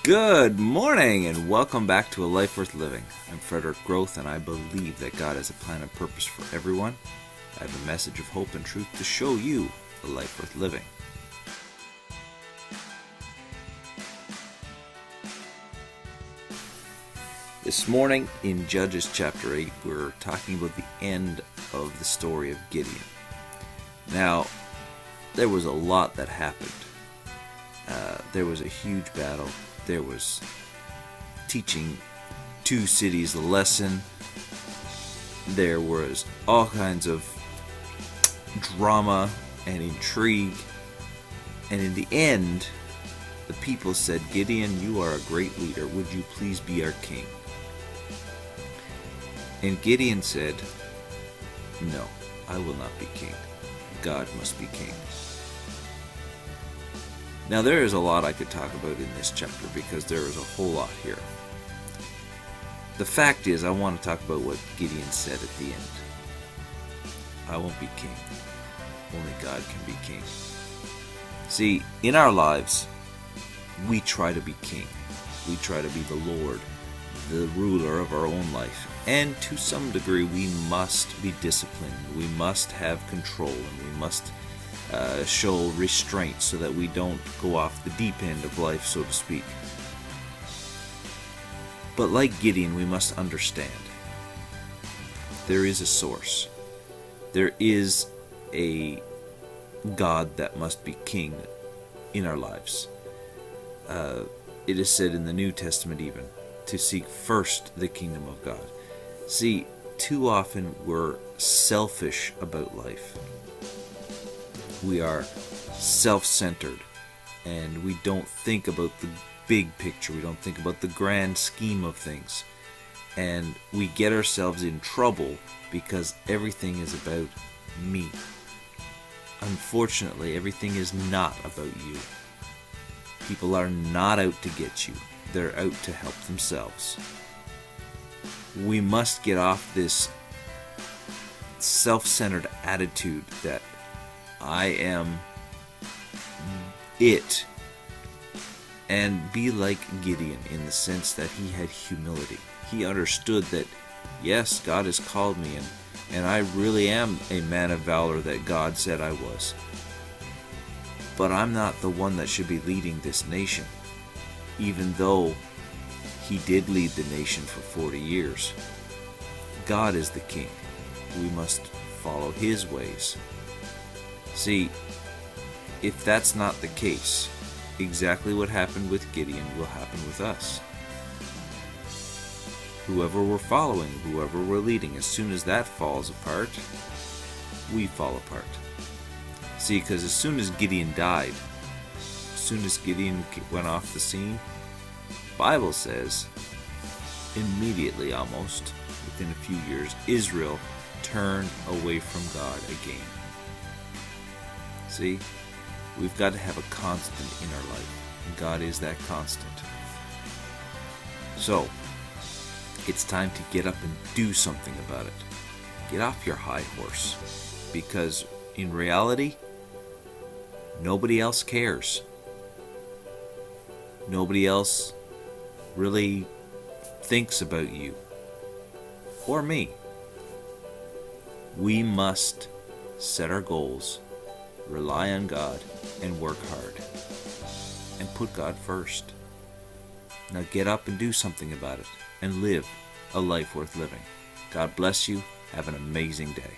Good morning and welcome back to A Life Worth Living. I'm Frederick Groth and I believe that God has a plan and purpose for everyone. I have a message of hope and truth to show you a life worth living. This morning in Judges chapter 8, we're talking about the end of the story of Gideon. Now, there was a lot that happened. There was a huge battle. There was teaching two cities a lesson. There was all kinds of drama and intrigue. And in the end, the people said, "Gideon, you are a great leader. Would you please be our king?" And Gideon said, "No, I will not be king. God must be king." Now there is a lot I could talk about in this chapter because there is a whole lot here. The fact is, I want to talk about what Gideon said at the end. I won't be king. Only God can be king. See, in our lives, we try to be king. We try to be the Lord, the ruler of our own life. And to some degree, we must be disciplined. We must have control, and we must show restraint so that we don't go off the deep end of life, so to speak. But like Gideon, we must understand there is a source. There is a God that must be king in our lives. It is said in the New Testament even to seek first the kingdom of God. See, too often we're selfish about life. We are self-centered and we don't think about the big picture. We don't think about the grand scheme of things. And we get ourselves in trouble because everything is about me. Unfortunately, everything is not about you. People are not out to get you. They're out to help themselves. We must get off this self-centered attitude that I am it, and be like Gideon in the sense that he had humility. He understood that, yes, God has called me, and I really am a man of valor that God said I was. But I'm not the one that should be leading this nation, even though he did lead the nation for 40 years. God is the king. We must follow his ways. See, if that's not the case, exactly what happened with Gideon will happen with us. Whoever we're following, whoever we're leading, as soon as that falls apart, we fall apart. See, because as soon as Gideon died, as soon as Gideon went off the scene, the Bible says, immediately almost, within a few years, Israel turned away from God again. See, we've got to have a constant in our life, and God is that constant. So, it's time to get up and do something about it. Get off your high horse, because in reality, nobody else cares. Nobody else really thinks about you or me. We must set our goals, rely on God, and work hard. And put God first. Now get up and do something about it, and live a life worth living. God bless you. Have an amazing day.